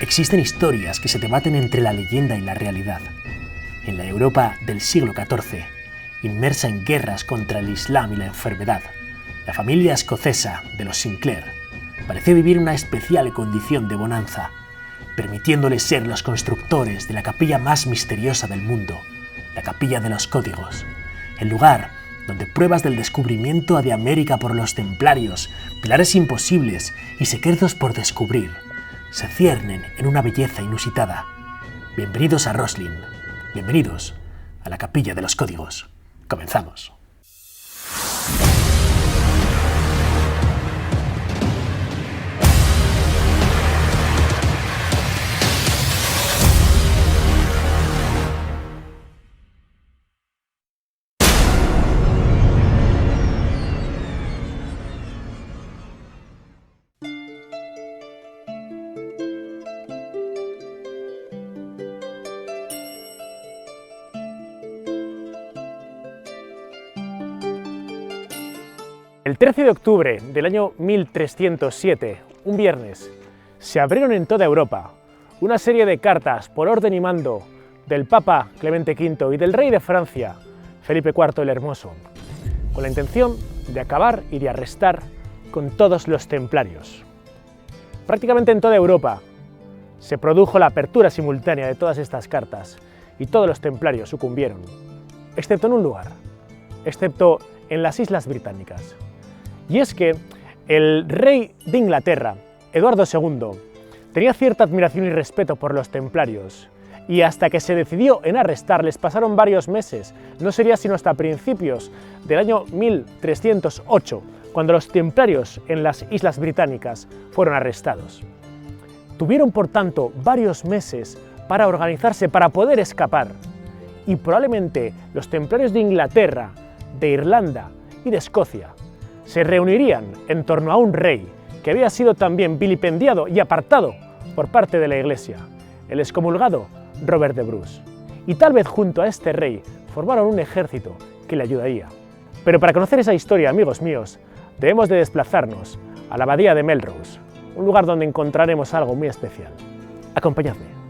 Existen historias que se debaten entre la leyenda y la realidad. En la Europa del siglo XIV, inmersa en guerras contra el Islam y la enfermedad, la familia escocesa de los Sinclair pareció vivir una especial condición de bonanza, permitiéndoles ser los constructores de la capilla más misteriosa del mundo, la Capilla de los Códigos, el lugar donde pruebas del descubrimiento de América por los templarios, pilares imposibles y secretos por descubrir, se ciernen en una belleza inusitada. Bienvenidos a Roslin, bienvenidos a la Capilla de los Códigos. Comenzamos. El 13 de octubre del año 1307, un viernes, se abrieron en toda Europa una serie de cartas por orden y mando del Papa Clemente V y del rey de Francia, Felipe IV el Hermoso, con la intención de acabar y de arrestar con todos los templarios. Prácticamente en toda Europa se produjo la apertura simultánea de todas estas cartas y todos los templarios sucumbieron, excepto en un lugar, excepto en las Islas Británicas. Y es que el rey de Inglaterra, Eduardo II, tenía cierta admiración y respeto por los templarios, y hasta que se decidió en arrestarles pasaron varios meses. No sería sino hasta principios del año 1308, cuando los templarios en las Islas Británicas fueron arrestados. Tuvieron, por tanto, varios meses para organizarse, para poder escapar, y probablemente los templarios de Inglaterra, de Irlanda y de Escocia se reunirían en torno a un rey que había sido también vilipendiado y apartado por parte de la Iglesia, el excomulgado Robert de Bruce. Y tal vez junto a este rey formaron un ejército que le ayudaría. Pero para conocer esa historia, amigos míos, debemos de desplazarnos a la abadía de Melrose, un lugar donde encontraremos algo muy especial. Acompañadme.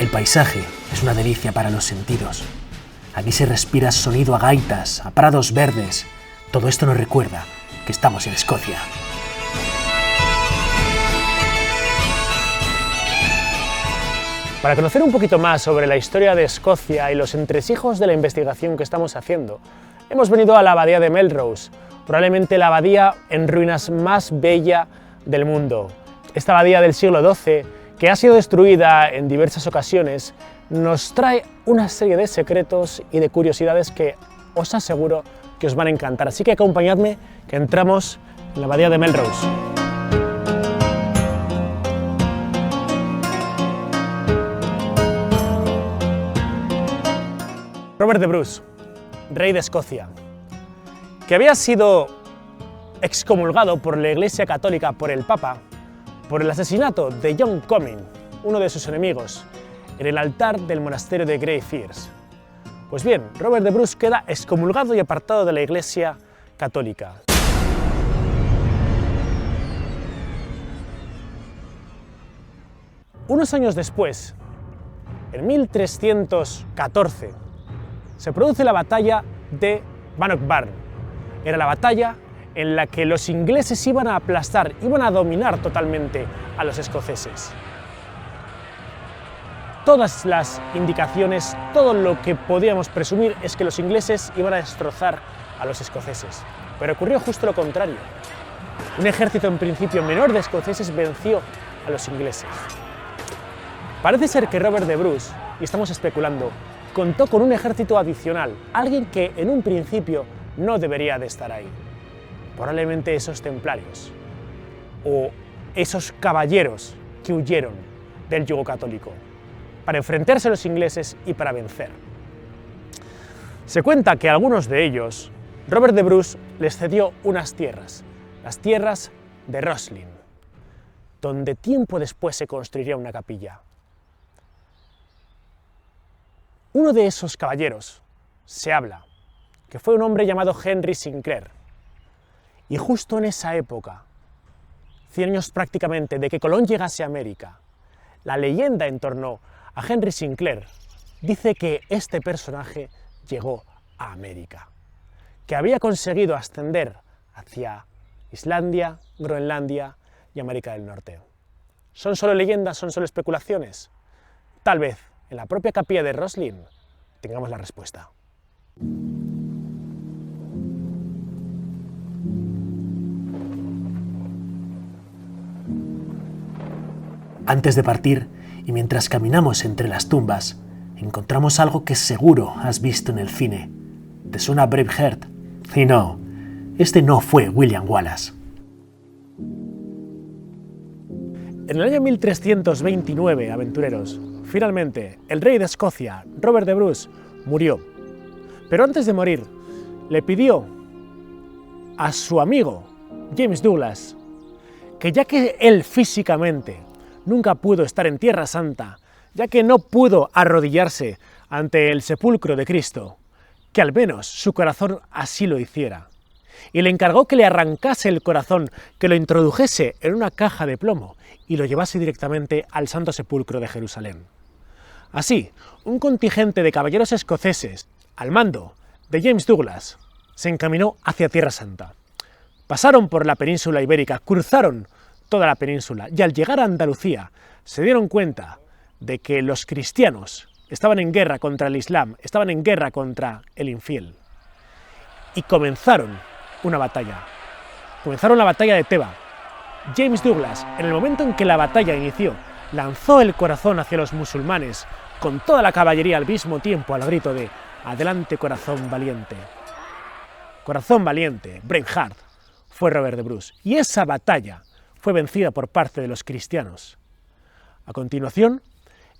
El paisaje es una delicia para los sentidos. Aquí se respira sonido a gaitas, a prados verdes. Todo esto nos recuerda que estamos en Escocia. Para conocer un poquito más sobre la historia de Escocia y los entresijos de la investigación que estamos haciendo, hemos venido a la abadía de Melrose, probablemente la abadía en ruinas más bella del mundo. Esta abadía del siglo XII, que ha sido destruida en diversas ocasiones, nos trae una serie de secretos y de curiosidades que os aseguro que os van a encantar. Así que acompañadme, que entramos en la abadía de Melrose. Robert de Bruce, rey de Escocia, que había sido excomulgado por la Iglesia Católica, por el Papa, por el asesinato de John Comyn, uno de sus enemigos, en el altar del monasterio de Greyfriars. Pues bien, Robert de Bruce queda excomulgado y apartado de la Iglesia Católica. Unos años después, en 1314, se produce la batalla de Bannockburn. Era la batalla en la que los ingleses iban a aplastar, iban a dominar totalmente a los escoceses. Todas las indicaciones, todo lo que podíamos presumir es que los ingleses iban a destrozar a los escoceses. Pero ocurrió justo lo contrario. Un ejército en principio menor de escoceses venció a los ingleses. Parece ser que Robert de Bruce, y estamos especulando, contó con un ejército adicional, alguien que en un principio no debería de estar ahí. Probablemente esos templarios o esos caballeros que huyeron del yugo católico para enfrentarse a los ingleses y para vencer. Se cuenta que a algunos de ellos Robert de Bruce les cedió unas tierras, las tierras de Roslin, donde tiempo después se construiría una capilla. Uno de esos caballeros, se habla, que fue un hombre llamado Henry Sinclair. Y justo en esa época, 100 años prácticamente de que Colón llegase a América, la leyenda en torno a Henry Sinclair dice que este personaje llegó a América, que había conseguido ascender hacia Islandia, Groenlandia y América del Norte. ¿Son solo leyendas, son solo especulaciones? Tal vez en la propia capilla de Roslin tengamos la respuesta. Antes de partir, y mientras caminamos entre las tumbas, encontramos algo que seguro has visto en el cine. ¿Te suena Braveheart? Y no, este no fue William Wallace. En el año 1329, aventureros, finalmente el rey de Escocia, Robert de Bruce, murió. Pero antes de morir, le pidió a su amigo, James Douglas, que ya que él físicamente nunca pudo estar en Tierra Santa, ya que no pudo arrodillarse ante el sepulcro de Cristo, que al menos su corazón así lo hiciera. Y le encargó que le arrancase el corazón, que lo introdujese en una caja de plomo y lo llevase directamente al Santo Sepulcro de Jerusalén. Así, un contingente de caballeros escoceses, al mando de James Douglas, se encaminó hacia Tierra Santa. Pasaron por la península ibérica, cruzaron toda la península, y al llegar a Andalucía se dieron cuenta de que los cristianos estaban en guerra contra el Islam, estaban en guerra contra el infiel. Y comenzaron una batalla. Comenzaron la batalla de Teba. James Douglas, en el momento en que la batalla inició, lanzó el corazón hacia los musulmanes con toda la caballería al mismo tiempo al grito de «Adelante, corazón valiente». Corazón valiente, Braveheart, fue Robert de Bruce. Y esa batalla fue vencida por parte de los cristianos. A continuación,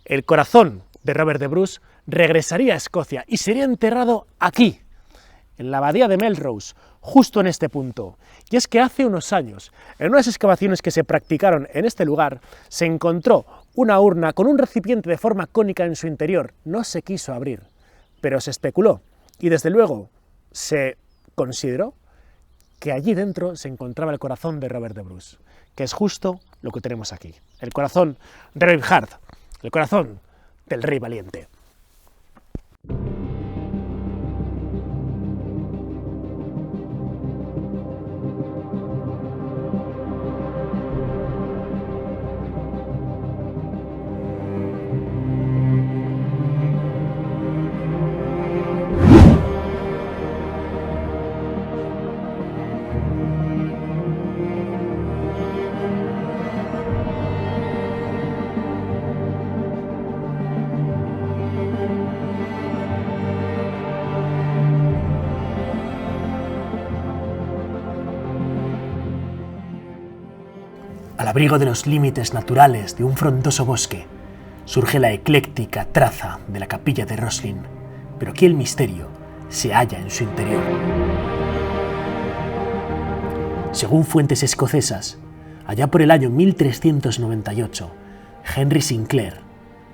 el corazón de Robert de Bruce regresaría a Escocia y sería enterrado aquí, en la abadía de Melrose, justo en este punto. Y es que hace unos años, en unas excavaciones que se practicaron en este lugar, se encontró una urna con un recipiente de forma cónica en su interior. No se quiso abrir, pero se especuló y desde luego se consideró que allí dentro se encontraba el corazón de Robert de Bruce, que es justo lo que tenemos aquí. El corazón de Braveheart, el corazón del rey valiente. Al abrigo de los límites naturales de un frondoso bosque, surge la ecléctica traza de la capilla de Roslin, pero aquí el misterio se halla en su interior. Según fuentes escocesas, allá por el año 1398, Henry Sinclair,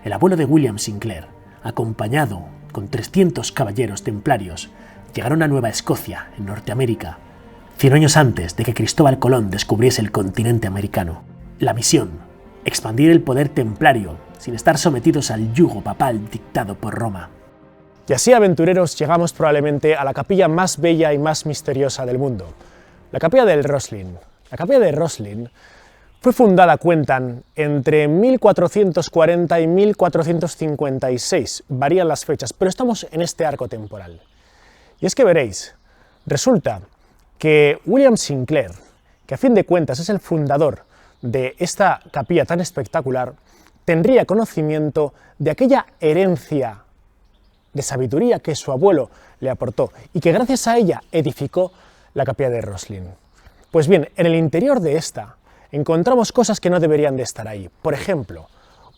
el abuelo de William Sinclair, acompañado con 300 caballeros templarios, llegaron a Nueva Escocia, en Norteamérica, 100 años antes de que Cristóbal Colón descubriese el continente americano. La misión: expandir el poder templario sin estar sometidos al yugo papal dictado por Roma. Y así, aventureros, llegamos probablemente a la capilla más bella y más misteriosa del mundo, la capilla del Roslin. La capilla de Roslin fue fundada, cuentan, entre 1440 y 1456, varían las fechas, pero estamos en este arco temporal. Y es que veréis, resulta que William Sinclair, que a fin de cuentas es el fundador de esta capilla tan espectacular, tendría conocimiento de aquella herencia de sabiduría que su abuelo le aportó y que gracias a ella edificó la capilla de Roslin. Pues bien, en el interior de esta encontramos cosas que no deberían de estar ahí. Por ejemplo,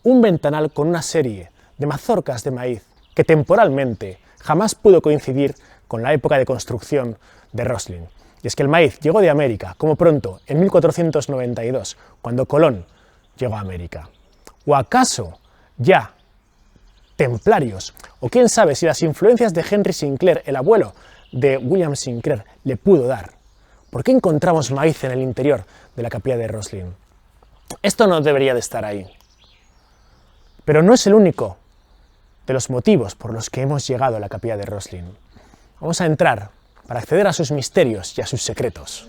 un ventanal con una serie de mazorcas de maíz que temporalmente jamás pudo coincidir con la época de construcción de Roslin. Y es que el maíz llegó de América, como pronto, en 1492, cuando Colón llegó a América. ¿O acaso ya templarios. O quién sabe si las influencias de Henry Sinclair, el abuelo de William Sinclair, le pudo dar. ¿Por qué encontramos maíz en el interior de la capilla de Roslin? Esto no debería de estar ahí. Pero no es el único de los motivos por los que hemos llegado a la capilla de Roslin. Vamos a entrar para acceder a sus misterios y a sus secretos.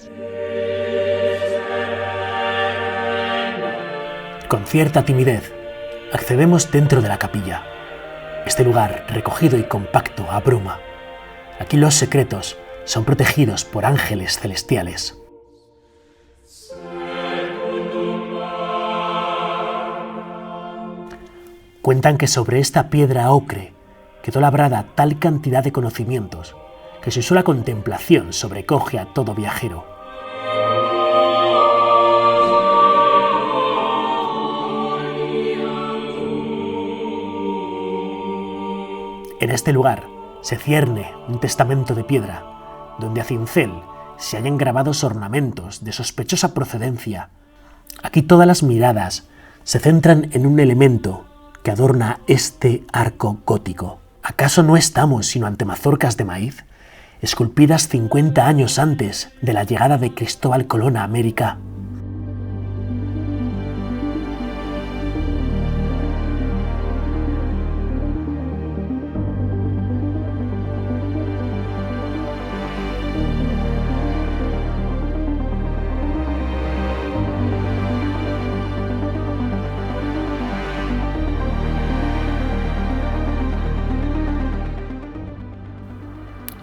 Con cierta timidez, accedemos dentro de la capilla. Este lugar, recogido y compacto, abruma. Aquí los secretos son protegidos por ángeles celestiales. Cuentan que sobre esta piedra ocre quedó labrada tal cantidad de conocimientos que su sola contemplación sobrecoge a todo viajero. En este lugar se cierne un testamento de piedra, donde a cincel se hallan grabados ornamentos de sospechosa procedencia. Aquí todas las miradas se centran en un elemento que adorna este arco gótico. ¿Acaso no estamos sino ante mazorcas de maíz, esculpidas 50 años antes de la llegada de Cristóbal Colón a América?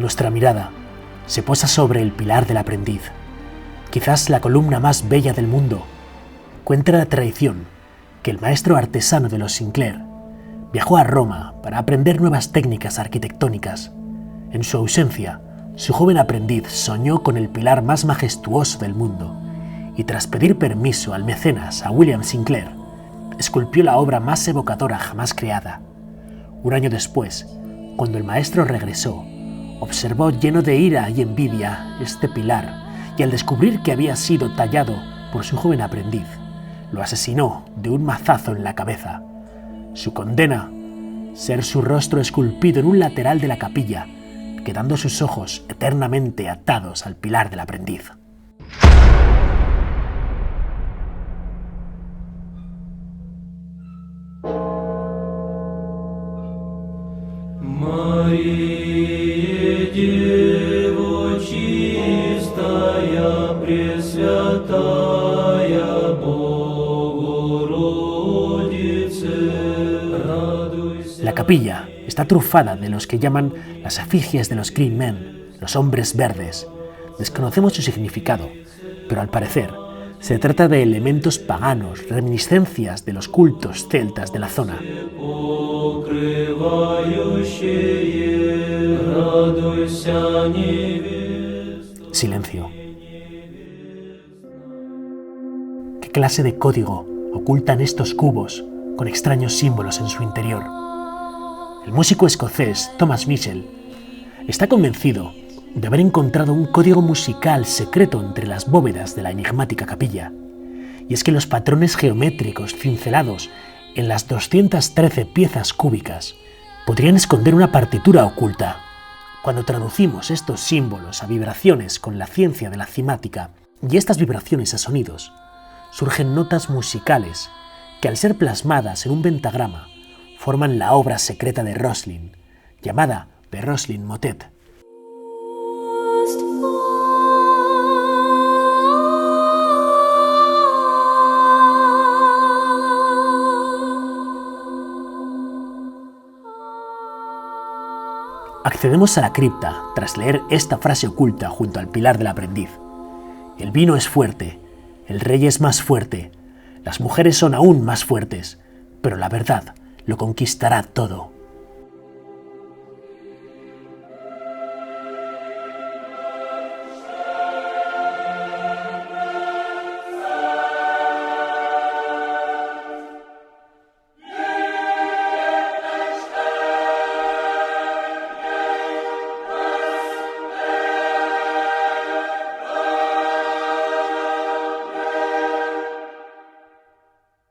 Nuestra mirada se posa sobre el pilar del aprendiz, quizás la columna más bella del mundo. Cuenta la tradición que el maestro artesano de los Sinclair viajó a Roma para aprender nuevas técnicas arquitectónicas. En su ausencia, su joven aprendiz soñó con el pilar más majestuoso del mundo y, tras pedir permiso al mecenas, a William Sinclair, esculpió la obra más evocadora jamás creada. Un año después, cuando el maestro regresó, observó lleno de ira y envidia este pilar y al descubrir que había sido tallado por su joven aprendiz, lo asesinó de un mazazo en la cabeza. Su condena, ser su rostro esculpido en un lateral de la capilla, quedando sus ojos eternamente atados al pilar del aprendiz. La capilla está trufada de los que llaman las efigies de los Green Men, los hombres verdes. Desconocemos su significado, pero al parecer se trata de elementos paganos, reminiscencias de los cultos celtas de la zona. Silencio. ¿Qué clase de código ocultan estos cubos con extraños símbolos en su interior? El músico escocés Thomas Mitchell está convencido de haber encontrado un código musical secreto entre las bóvedas de la enigmática capilla. Y es que los patrones geométricos cincelados en las 213 piezas cúbicas podrían esconder una partitura oculta. Cuando traducimos estos símbolos a vibraciones con la ciencia de la cimática y estas vibraciones a sonidos, surgen notas musicales que, al ser plasmadas en un pentagrama, forman la obra secreta de Roslin, llamada The Roslin Motet. Accedemos a la cripta tras leer esta frase oculta junto al pilar del aprendiz. El vino es fuerte, el rey es más fuerte, las mujeres son aún más fuertes, pero la verdad lo conquistará todo.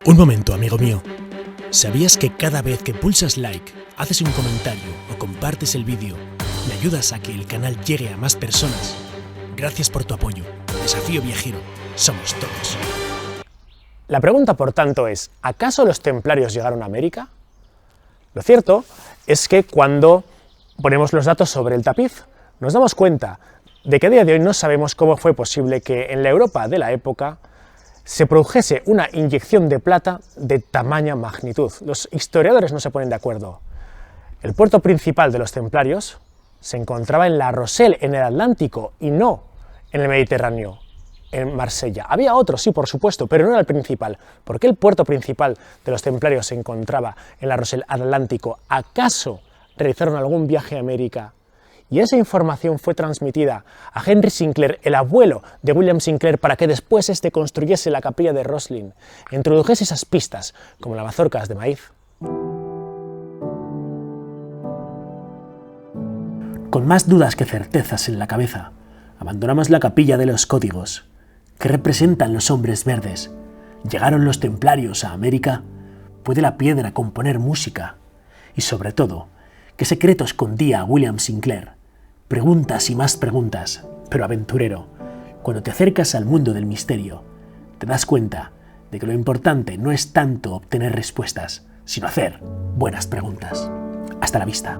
Un momento, amigo mío. ¿Sabías que cada vez que pulsas like haces un comentario o compartes el vídeo, me ayudas a que el canal llegue a más personas. Gracias por tu apoyo. Desafío Viajero, somos todos. La pregunta, por tanto, es: ¿acaso los templarios llegaron a América? Lo cierto es que cuando ponemos los datos sobre el tapiz, nos damos cuenta de que a día de hoy no sabemos cómo fue posible que en la Europa de la época se produjese una inyección de plata de tamaña magnitud. Los historiadores no se ponen de acuerdo. El puerto principal de los templarios se encontraba en La Rochelle, en el Atlántico, y no en el Mediterráneo, en Marsella. Había otro, sí, por supuesto, pero no era el principal. ¿Por qué el puerto principal de los templarios se encontraba en La Rochelle, Atlántico? ¿Acaso realizaron algún viaje a América? Y esa información fue transmitida a Henry Sinclair, el abuelo de William Sinclair, para que después éste construyese la capilla de Roslin e introdujese esas pistas, como las mazorcas de maíz. Con más dudas que certezas en la cabeza, abandonamos la capilla de los códigos. ¿Qué representan los hombres verdes? ¿Llegaron los templarios a América? ¿Puede la piedra componer música? Y sobre todo, ¿qué secreto escondía William Sinclair? Preguntas y más preguntas, pero aventurero, cuando te acercas al mundo del misterio, te das cuenta de que lo importante no es tanto obtener respuestas, sino hacer buenas preguntas. Hasta la vista.